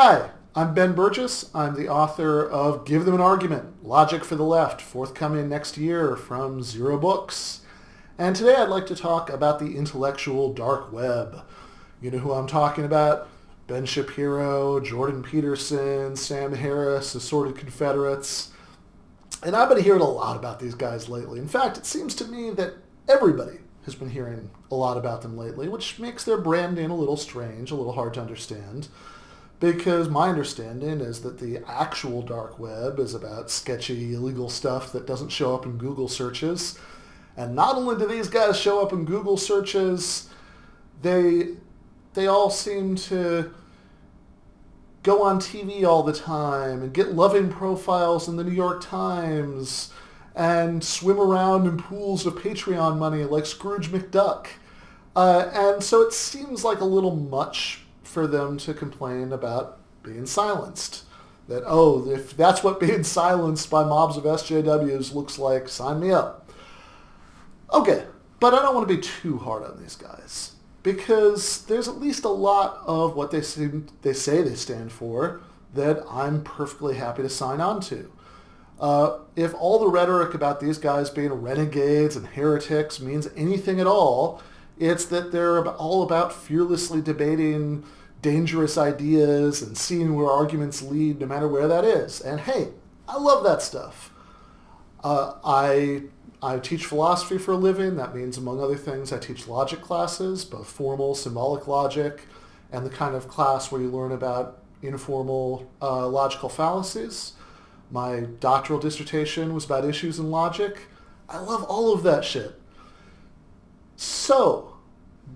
Hi, I'm Ben Burgis. I'm the author of Give Them an Argument, Logic for the Left, forthcoming next year from Zero Books. And today I'd like to talk about the intellectual dark web. You know who I'm talking about? Ben Shapiro, Jordan Peterson, Sam Harris, assorted Confederates. And I've been hearing a lot about these guys lately. In fact, it seems to me that everybody has been hearing a lot about them lately, which makes their branding a little strange, a little hard to understand. Because my understanding is that the actual dark web is about sketchy, illegal stuff that doesn't show up in Google searches. And not only do these guys show up in Google searches, they all seem to go on TV all the time and get loving profiles in the New York Times and swim around in pools of Patreon money like Scrooge McDuck. And so it seems like a little much for them to complain about being silenced. That, oh, if that's what being silenced by mobs of SJWs looks like, sign me up. Okay, but I don't want to be too hard on these guys, because there's at least a lot of what they say they stand for that I'm perfectly happy to sign on to. If all the rhetoric about these guys being renegades and heretics means anything at all, it's that they're all about fearlessly debating dangerous ideas and seeing where arguments lead no matter where that is. And hey, I love that stuff. I teach philosophy for a living. That means, among other things, I teach logic classes, both formal, symbolic logic, and the kind of class where you learn about informal logical fallacies. My doctoral dissertation was about issues in logic. I love all of that shit. So,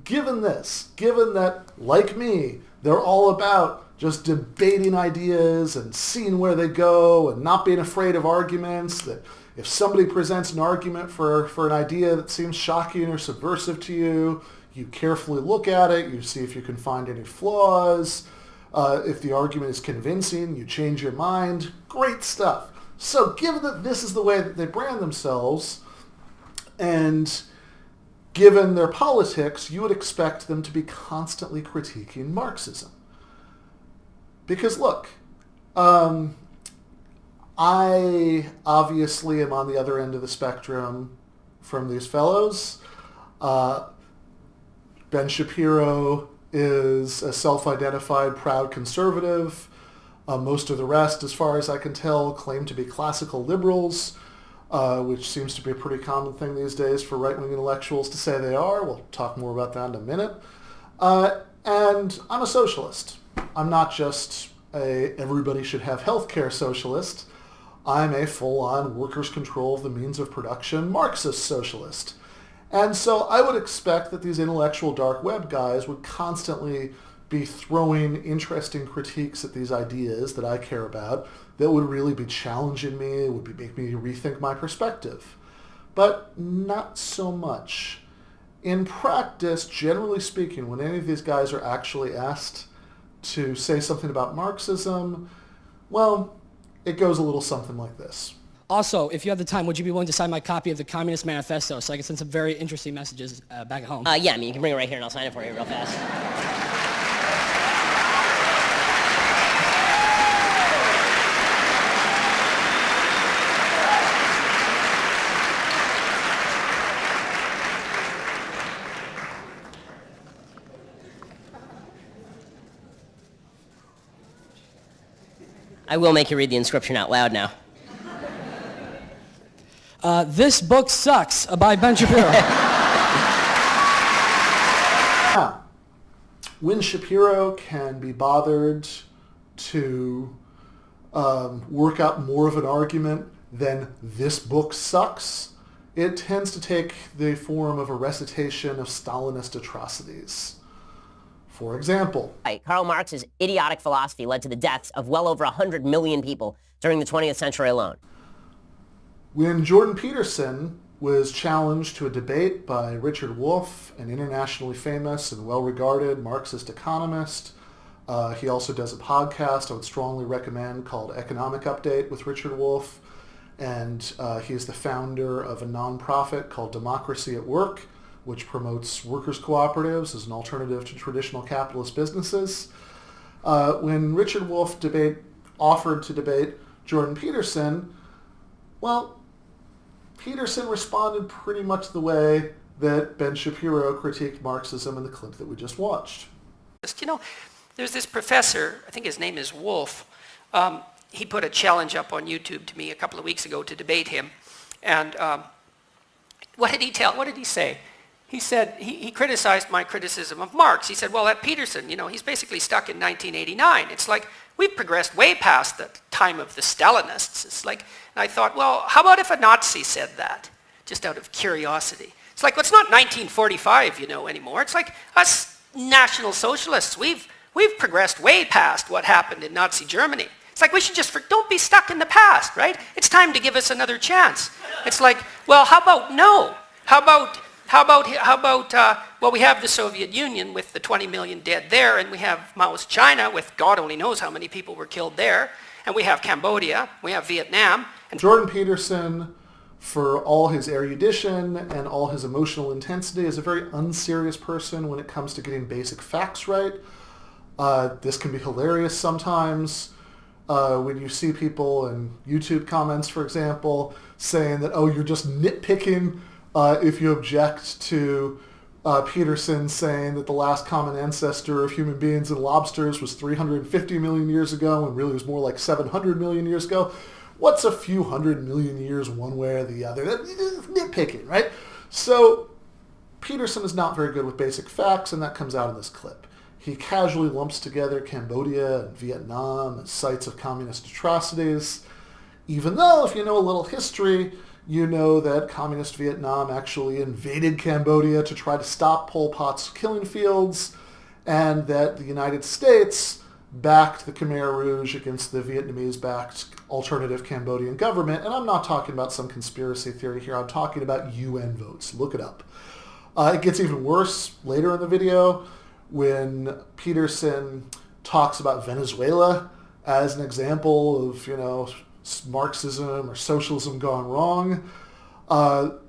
given that, like me, they're all about just debating ideas and seeing where they go and not being afraid of arguments, that if somebody presents an argument for an idea that seems shocking or subversive to you, you carefully look at it, you see if you can find any flaws. If the argument is convincing, you change your mind. Great stuff. So given that this is the way that they brand themselves, and given their politics, you would expect them to be constantly critiquing Marxism. Because look, I obviously am on the other end of the spectrum from these fellows. Ben Shapiro is a self-identified proud conservative. Most of the rest, as far as I can tell, claim to be classical liberals, which seems to be a pretty common thing these days for right-wing intellectuals to say they are. We'll talk more about that in a minute. And I'm a socialist. I'm not just a everybody should have health care socialist. I'm a full-on workers' control of the means of production Marxist socialist. And so I would expect that these intellectual dark web guys would constantly be throwing interesting critiques at these ideas that I care about that would really be challenging me, would make me rethink my perspective. But not so much. In practice, generally speaking, when any of these guys are actually asked to say something about Marxism, well, it goes a little something like this. Also, if you have the time, would you be willing to sign my copy of the Communist Manifesto so I can send some very interesting messages back at home? Yeah, I mean, you can bring it right here and I'll sign it for you real fast. I will make you read the inscription out loud now. This book sucks, by Ben Shapiro. Now, when Shapiro can be bothered to work out more of an argument than this book sucks, it tends to take the form of a recitation of Stalinist atrocities. For example, Karl Marx's idiotic philosophy led to the deaths of well over 100 million people during the 20th century alone. When Jordan Peterson was challenged to a debate by Richard Wolff, an internationally famous and well-regarded Marxist economist, he also does a podcast I would strongly recommend called Economic Update with Richard Wolff, and he is the founder of a nonprofit called Democracy at Work, which promotes workers' cooperatives as an alternative to traditional capitalist businesses. When Richard Wolff offered to debate Jordan Peterson, well, Peterson responded pretty much the way that Ben Shapiro critiqued Marxism in the clip that we just watched. You know, there's this professor, I think his name is Wolff. He put a challenge up on YouTube to me a couple of weeks ago to debate him. And what did he say? He said, he criticized my criticism of Marx. He said, well, that Peterson, he's basically stuck in 1989. It's like, we've progressed way past the time of the Stalinists. It's like, and I thought, well, how about if a Nazi said that? Just out of curiosity. It's like, well, it's not 1945, anymore. It's like us National Socialists, we've progressed way past what happened in Nazi Germany. It's like we should don't be stuck in the past, right? It's time to give us another chance. It's like, well, how about no? How about we have the Soviet Union with the 20 million dead there, and we have Mao's China with God only knows how many people were killed there, and we have Cambodia, we have Vietnam. And Jordan Peterson, for all his erudition and all his emotional intensity, is a very unserious person when it comes to getting basic facts right. This can be hilarious sometimes. When you see people in YouTube comments, for example, saying that, oh, you're just nitpicking if you object to Peterson saying that the last common ancestor of human beings and lobsters was 350 million years ago and really was more like 700 million years ago. What's a few hundred million years one way or the other? That's nitpicking, right? So Peterson is not very good with basic facts, and that comes out in this clip. He casually lumps together Cambodia and Vietnam as sites of communist atrocities, even though, if you know a little history, you know that communist Vietnam actually invaded Cambodia to try to stop Pol Pot's killing fields, and that the United States backed the Khmer Rouge against the Vietnamese-backed alternative Cambodian government. And I'm not talking about some conspiracy theory here. I'm talking about UN votes. Look it up. It gets even worse later in the video when Peterson talks about Venezuela as an example of, Marxism or socialism gone wrong,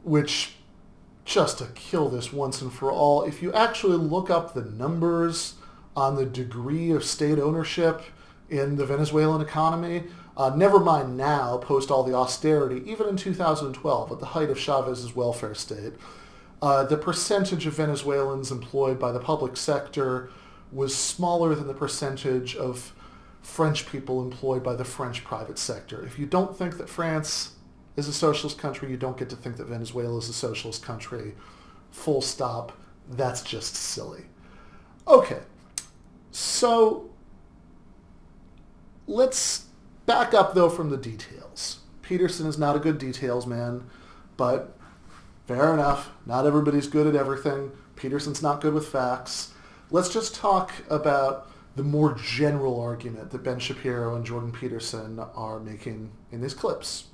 which, just to kill this once and for all, if you actually look up the numbers on the degree of state ownership in the Venezuelan economy, never mind now, post all the austerity, even in 2012, at the height of Chavez's welfare state, the percentage of Venezuelans employed by the public sector was smaller than the percentage of French people employed by the French private sector. If you don't think that France is a socialist country, you don't get to think that Venezuela is a socialist country. Full stop. That's just silly. Okay, so let's back up, though, from the details. Peterson is not a good details man, but fair enough. Not everybody's good at everything. Peterson's not good with facts. Let's just talk about the more general argument that Ben Shapiro and Jordan Peterson are making in these clips.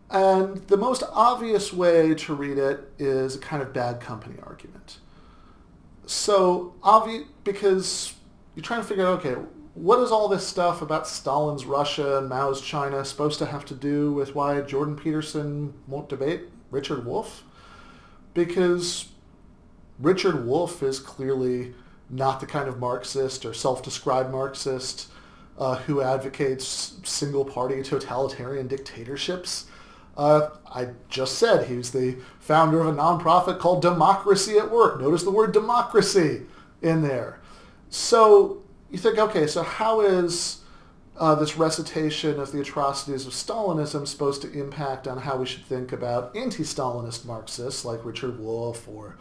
And the most obvious way to read it is a kind of bad company argument. So, because you're trying to figure out, okay, what is all this stuff about Stalin's Russia and Mao's China supposed to have to do with why Jordan Peterson won't debate Richard Wolff? Because Richard Wolff is clearly not the kind of Marxist or self-described Marxist who advocates single-party totalitarian dictatorships. I just said he was the founder of a nonprofit called Democracy at Work. Notice the word democracy in there. So you think, okay, so how is this recitation of the atrocities of Stalinism supposed to impact on how we should think about anti-Stalinist Marxists like Richard Wolff or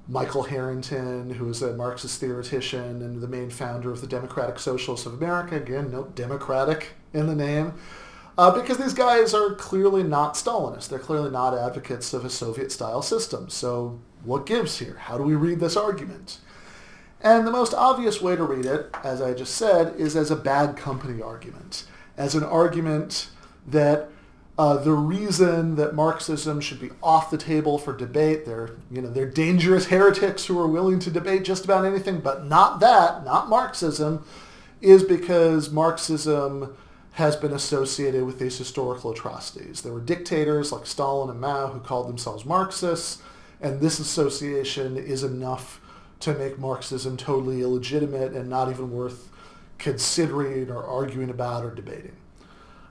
Michael Harrington, who is a Marxist theoretician and the main founder of the Democratic Socialists of America? Again, no democratic in the name. Because these guys are clearly not Stalinists. They're clearly not advocates of a Soviet-style system. So what gives here? How do we read this argument? And the most obvious way to read it, as I just said, is as a bad company argument. As an argument that the reason that Marxism should be off the table for debate, they're dangerous heretics who are willing to debate just about anything, but not that, not Marxism, is because Marxism has been associated with these historical atrocities. There were dictators like Stalin and Mao who called themselves Marxists, and this association is enough to make Marxism totally illegitimate and not even worth considering or arguing about or debating.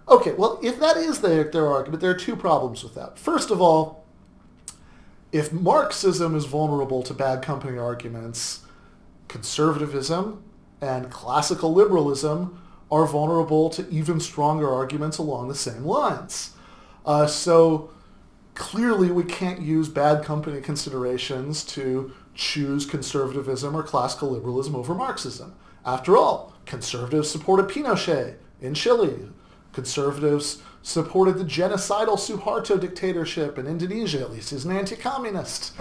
Okay, well, if that is their argument, there are two problems with that. First of all, if Marxism is vulnerable to bad company arguments, conservatism and classical liberalism are vulnerable to even stronger arguments along the same lines. So clearly we can't use bad company considerations to choose conservatism or classical liberalism over Marxism. After all, conservatives supported Pinochet in Chile. Conservatives supported the genocidal Suharto dictatorship in Indonesia. At least he's an anti-communist.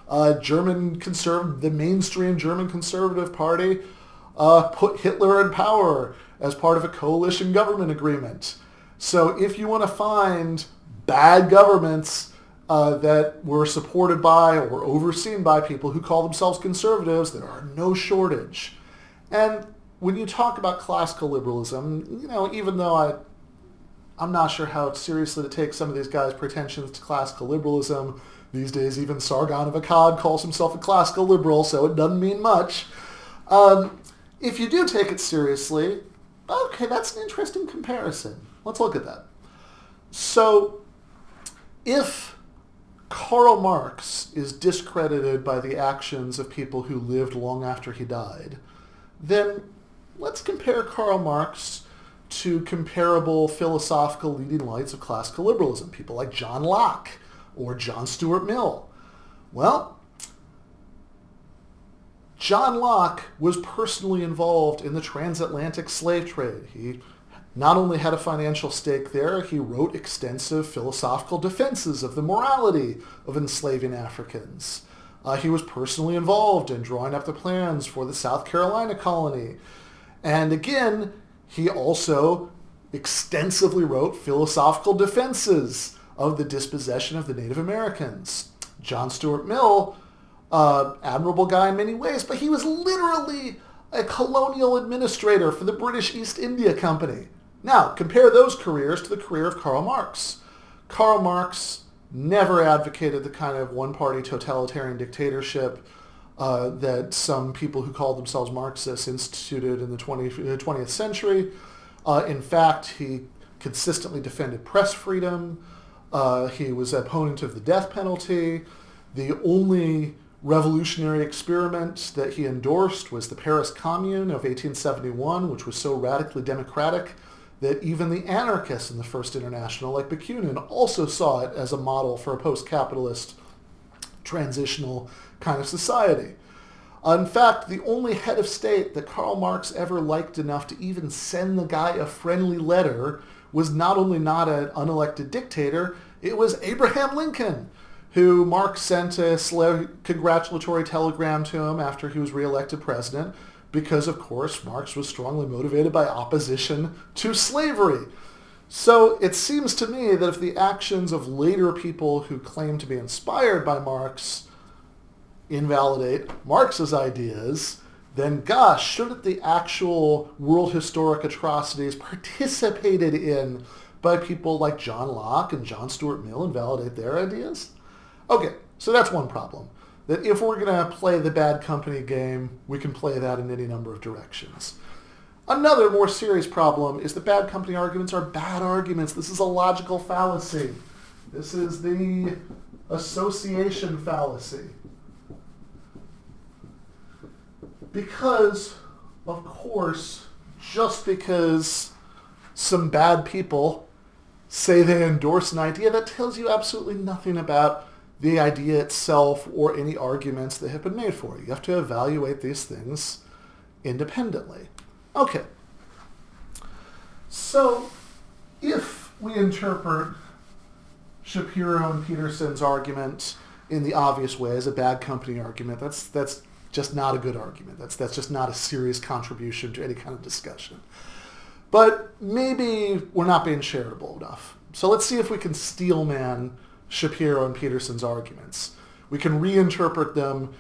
The mainstream German Conservative Party put Hitler in power as part of a coalition government agreement. So if you want to find bad governments that were supported by or overseen by people who call themselves conservatives, there are no shortage. And when you talk about classical liberalism, even though I'm not sure how seriously to take some of these guys' pretensions to classical liberalism. These days, even Sargon of Akkad calls himself a classical liberal, so it doesn't mean much. If you do take it seriously, okay, that's an interesting comparison. Let's look at that. So, if Karl Marx is discredited by the actions of people who lived long after he died, then let's compare Karl Marx to comparable philosophical leading lights of classical liberalism, people like John Locke or John Stuart Mill. Well, John Locke was personally involved in the transatlantic slave trade. He not only had a financial stake there, he wrote extensive philosophical defenses of the morality of enslaving Africans. He was personally involved in drawing up the plans for the South Carolina colony. And again, he also extensively wrote philosophical defenses of the dispossession of the Native Americans. John Stuart Mill, admirable guy in many ways, but he was literally a colonial administrator for the British East India Company. Now, compare those careers to the career of Karl Marx. Karl Marx never advocated the kind of one-party totalitarian dictatorship that some people who called themselves Marxists instituted in the 20th century. In fact, he consistently defended press freedom. He was an opponent of the death penalty. The only revolutionary experiment that he endorsed was the Paris Commune of 1871, which was so radically democratic that even the anarchists in the First International, like Bakunin, also saw it as a model for a post-capitalist transitional kind of society. In fact, the only head of state that Karl Marx ever liked enough to even send the guy a friendly letter was not only not an unelected dictator, it was Abraham Lincoln, who Marx sent a congratulatory telegram to him after he was reelected president, because, of course, Marx was strongly motivated by opposition to slavery. So it seems to me that if the actions of later people who claim to be inspired by Marx invalidate Marx's ideas, then gosh, shouldn't the actual world historic atrocities participated in by people like John Locke and John Stuart Mill invalidate their ideas? Okay, so that's one problem. That if we're going to play the bad company game, we can play that in any number of directions. Another more serious problem is that bad company arguments are bad arguments. This is a logical fallacy. This is the association fallacy. Because, of course, just because some bad people say they endorse an idea, that tells you absolutely nothing about the idea itself or any arguments that have been made for it. You have to evaluate these things independently. Okay. So, if we interpret Shapiro and Peterson's argument in the obvious way as a bad company argument, that's just not a good argument. That's just not a serious contribution to any kind of discussion. But maybe we're not being charitable enough. So let's see if we can steelman Shapiro and Peterson's arguments. We can reinterpret them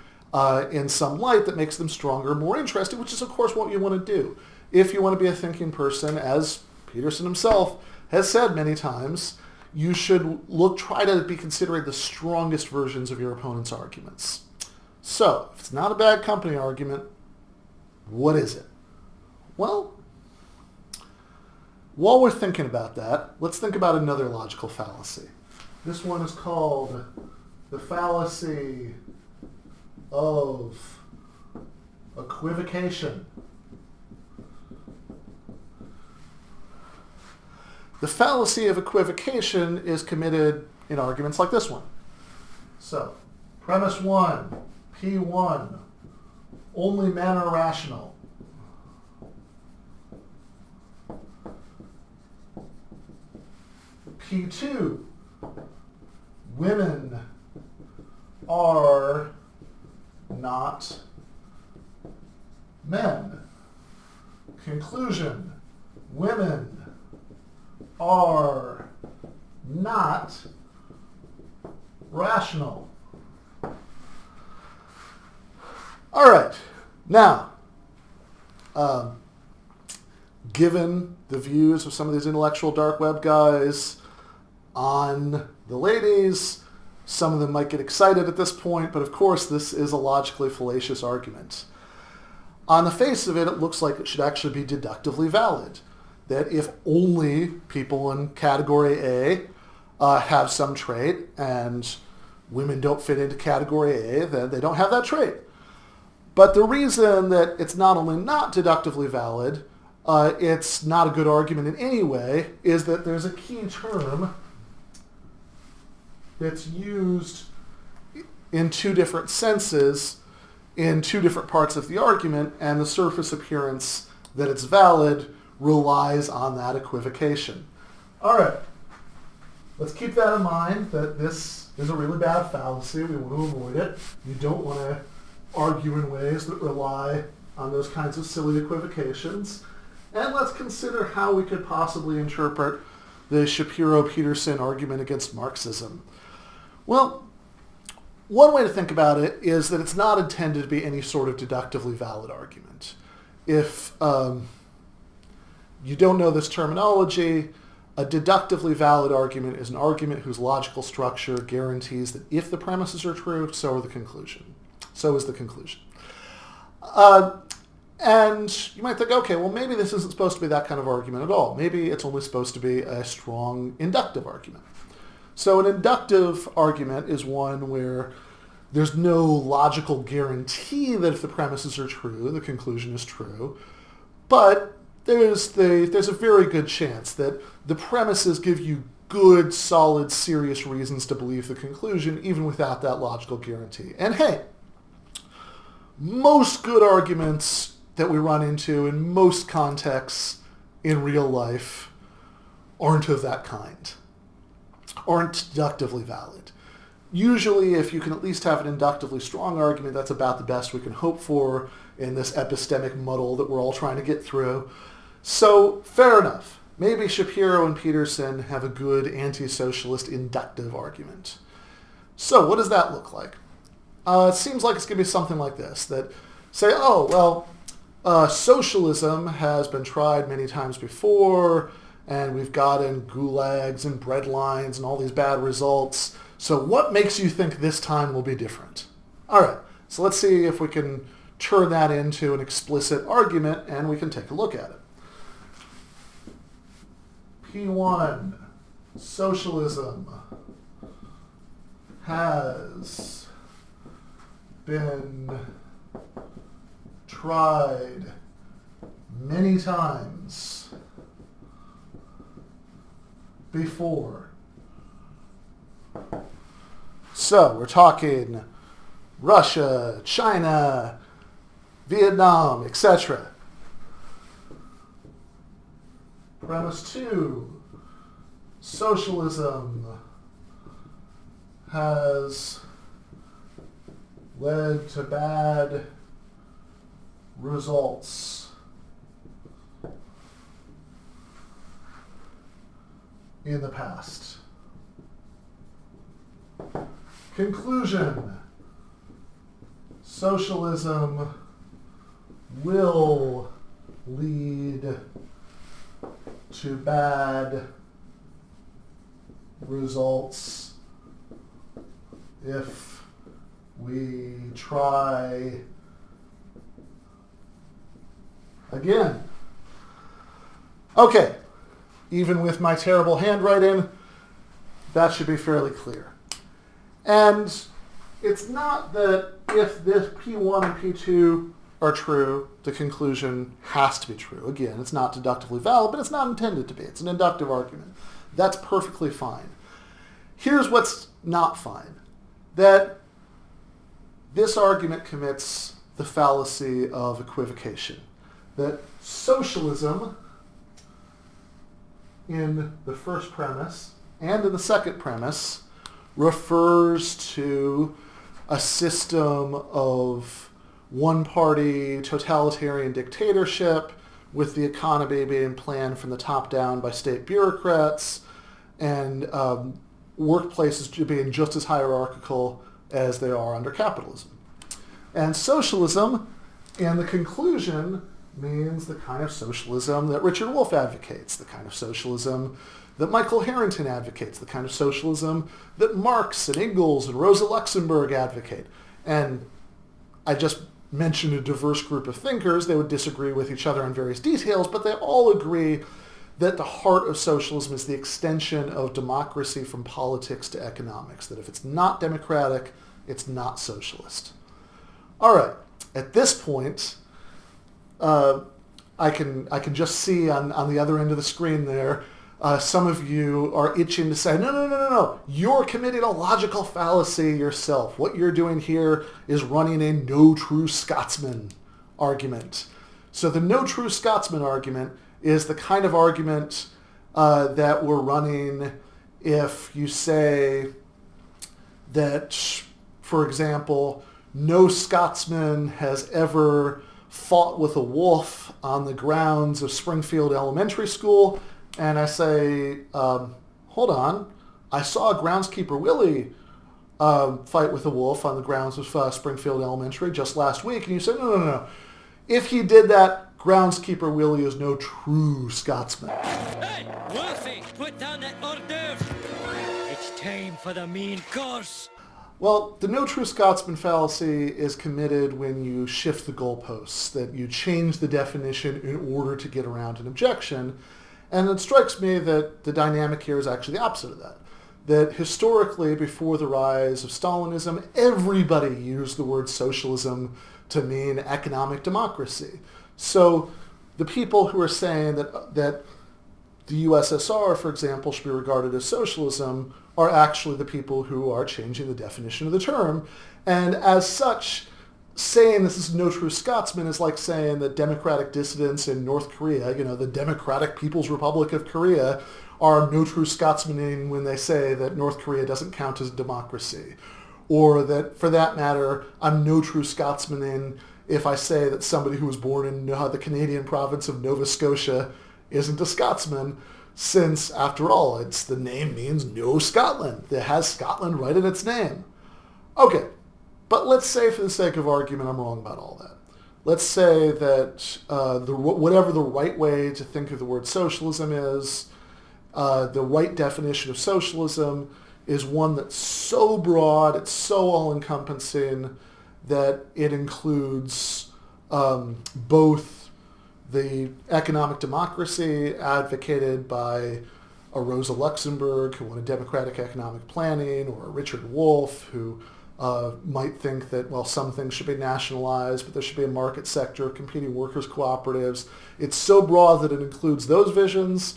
in some light that makes them stronger, more interesting, which is, of course, what you want to do. If you want to be a thinking person, as Peterson himself has said many times, you should try to be considering the strongest versions of your opponent's arguments. So, if it's not a bad company argument, what is it? Well, while we're thinking about that, let's think about another logical fallacy. This one is called the fallacy of equivocation. The fallacy of equivocation is committed in arguments like this one. So, premise 1, P1, only men are rational. P2, women are not men. Conclusion, women are not rational. All right. Now, given the views of some of these intellectual dark web guys on the ladies, some of them might get excited at this point, but of course this is a logically fallacious argument. On the face of it, it looks like it should actually be deductively valid. That if only people in category A have some trait and women don't fit into category A, then they don't have that trait. But the reason that it's not only not deductively valid, it's not a good argument in any way, is that there's a key term that's used in two different senses in two different parts of the argument, and the surface appearance that it's valid relies on that equivocation. All right, let's keep that in mind, that this is a really bad fallacy. We want to avoid it. You don't want to argue in ways that rely on those kinds of silly equivocations. And let's consider how we could possibly interpret the Shapiro-Peterson argument against Marxism. Well, one way to think about it is that it's not intended to be any sort of deductively valid argument. If you don't know this terminology, a deductively valid argument is an argument whose logical structure guarantees that if the premises are true, so are the conclusion. So is the conclusion. And you might think, okay, well, maybe this isn't supposed to be that kind of argument at all. Maybe it's only supposed to be a strong inductive argument. So an inductive argument is one where there's no logical guarantee that if the premises are true, the conclusion is true, but there's a very good chance that the premises give you good, solid, serious reasons to believe the conclusion, even without that logical guarantee. And hey, most good arguments that we run into in most contexts in real life aren't of that kind, aren't deductively valid. Usually, if you can at least have an inductively strong argument, that's about the best we can hope for in this epistemic muddle that we're all trying to get through. So, fair enough. Maybe Shapiro and Peterson have a good anti-socialist inductive argument. So, what does that look like? It seems like it's going to be something like this, that say, oh, well, socialism has been tried many times before, and we've gotten gulags and bread lines and all these bad results. So what makes you think this time will be different? All right, so let's see if we can turn that into an explicit argument, and we can take a look at it. P1, socialism has been tried many times before. So we're talking Russia, China, Vietnam, etc. Premise 2, socialism has led to bad results in the past. Conclusion, socialism will lead to bad results if We try again. Okay, even with my terrible handwriting, that should be fairly clear. And it's not that if this P1 and P2 are true, the conclusion has to be true. Again, it's not deductively valid, but it's not intended to be. It's an inductive argument. That's perfectly fine. Here's what's not fine. That this argument commits the fallacy of equivocation. That socialism in the first premise and in the second premise refers to a system of one-party totalitarian dictatorship with the economy being planned from the top down by state bureaucrats and workplaces being just as hierarchical as they are under capitalism. And socialism, in the conclusion, means the kind of socialism that Richard Wolff advocates, the kind of socialism that Michael Harrington advocates, the kind of socialism that Marx and Engels and Rosa Luxemburg advocate. And I just mentioned a diverse group of thinkers. They would disagree with each other on various details, but they all agree that the heart of socialism is the extension of democracy from politics to economics, that if it's not democratic, it's not socialist. All right, at this point, I can just see on the other end of the screen there, some of you are itching to say, no, you're committing a logical fallacy yourself. What you're doing here is running a no true Scotsman argument. So the no true Scotsman argument is the kind of argument that we're running if you say that, for example, no Scotsman has ever fought with a wolf on the grounds of Springfield Elementary School, and I say, hold on, I saw Groundskeeper Willie fight with a wolf on the grounds of Springfield Elementary just last week, and you say, no. If he did that, Groundskeeper Willie is no true Scotsman. Hey, Wolfie, put down that hors d'oeuvre. It's time for the main course. Well, the no true Scotsman fallacy is committed when you shift the goalposts, that you change the definition in order to get around an objection. And it strikes me that the dynamic here is actually the opposite of that. That historically, before the rise of Stalinism, everybody used the word socialism to mean economic democracy. So the people who are saying that the USSR, for example, should be regarded as socialism are actually the people who are changing the definition of the term. And as such, saying this is no true Scotsman is like saying that democratic dissidents in North Korea, the Democratic People's Republic of Korea, are no true Scotsmen when they say that North Korea doesn't count as a democracy. Or that, for that matter, I'm no true Scotsman if I say that somebody who was born in the Canadian province of Nova Scotia isn't a Scotsman, since, after all, the name means no Scotland. It has Scotland right in its name. Okay, but let's say for the sake of argument I'm wrong about all that. Let's say that whatever the right way to think of the word socialism is, the right definition of socialism is one that's so broad, it's so all-encompassing, that it includes both the economic democracy advocated by a Rosa Luxemburg who wanted democratic economic planning, or a Richard Wolff who might think that, well, some things should be nationalized, but there should be a market sector of competing workers' cooperatives. It's so broad that it includes those visions,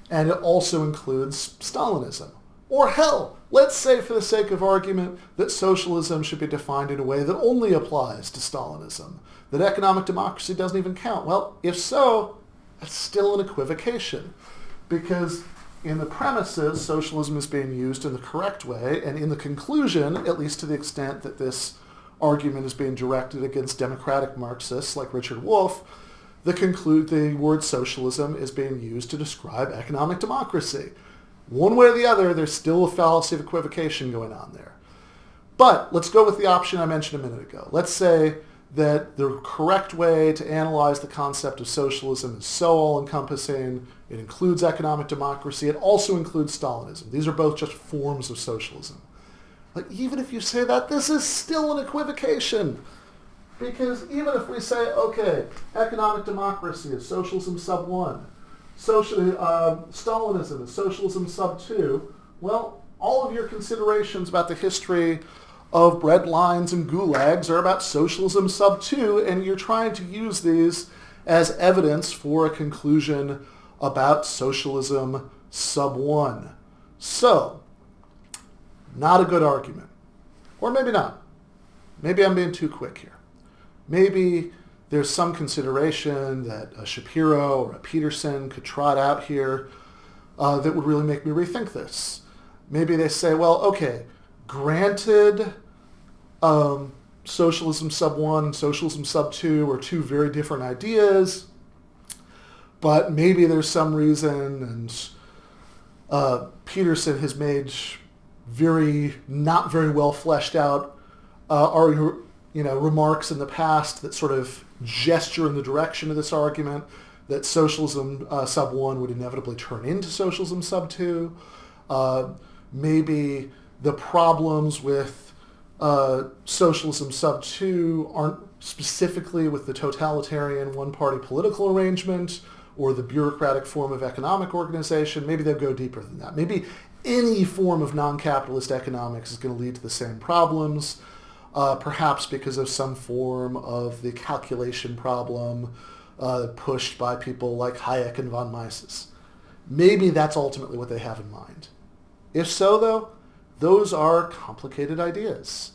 and it also includes Stalinism. Or hell, let's say for the sake of argument that socialism should be defined in a way that only applies to Stalinism, that economic democracy doesn't even count. Well, if so, it's still an equivocation, because in the premises, socialism is being used in the correct way, and in the conclusion, at least to the extent that this argument is being directed against democratic Marxists like Richard Wolff, the word socialism is being used to describe economic democracy. One way or the other, there's still a fallacy of equivocation going on there. But let's go with the option I mentioned a minute ago. Let's say that the correct way to analyze the concept of socialism is so all-encompassing, it includes economic democracy, it also includes Stalinism. These are both just forms of socialism. But even if you say that, this is still an equivocation. Because even if we say, okay, economic democracy is socialism sub 1, Stalinism is socialism sub 2, well, all of your considerations about the history of bread lines and gulags are about socialism sub 2, and you're trying to use these as evidence for a conclusion about socialism sub 1. So, not a good argument. Or maybe not. Maybe I'm being too quick here. Maybe there's some consideration that a Shapiro or a Peterson could trot out here that would really make me rethink this. Maybe they say, well, okay, granted socialism sub 1 and socialism sub 2 are two very different ideas, but maybe there's some reason, and Peterson has made not very well fleshed out remarks in the past that sort of gesture in the direction of this argument that socialism sub 1 would inevitably turn into socialism sub 2. Maybe the problems with socialism sub 2 aren't specifically with the totalitarian one-party political arrangement or the bureaucratic form of economic organization. Maybe they'll go deeper than that. Maybe any form of non-capitalist economics is going to lead to the same problems, perhaps because of some form of the calculation problem pushed by people like Hayek and von Mises. Maybe that's ultimately what they have in mind. If so, though, those are complicated ideas.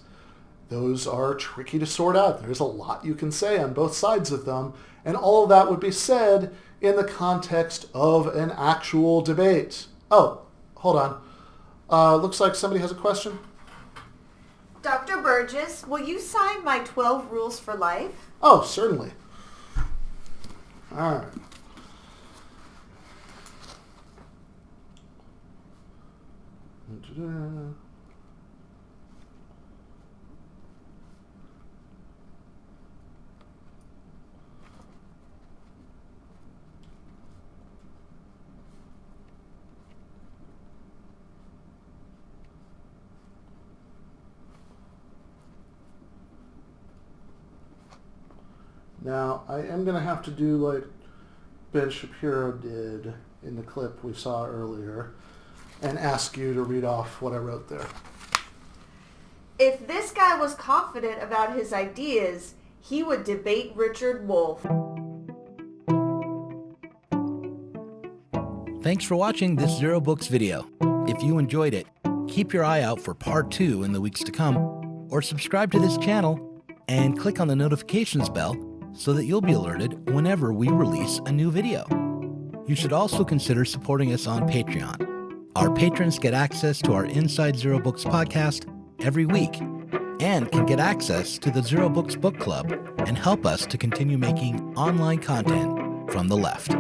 Those are tricky to sort out. There's a lot you can say on both sides of them, and all of that would be said in the context of an actual debate. Oh, hold on. Looks like somebody has a question. Dr. Burgis, will you sign my 12 rules for life? Oh, certainly. All right. Now, I am going to have to do like Ben Shapiro did in the clip we saw earlier and ask you to read off what I wrote there. If this guy was confident about his ideas, he would debate Richard Wolff. Thanks for watching this Zero Books video. If you enjoyed it, keep your eye out for part 2 in the weeks to come, or subscribe to this channel and click on the notifications bell so that you'll be alerted whenever we release a new video. You should also consider supporting us on Patreon. Our patrons get access to our Inside Zero Books podcast every week and can get access to the Zero Books Book Club and help us to continue making online content from the left.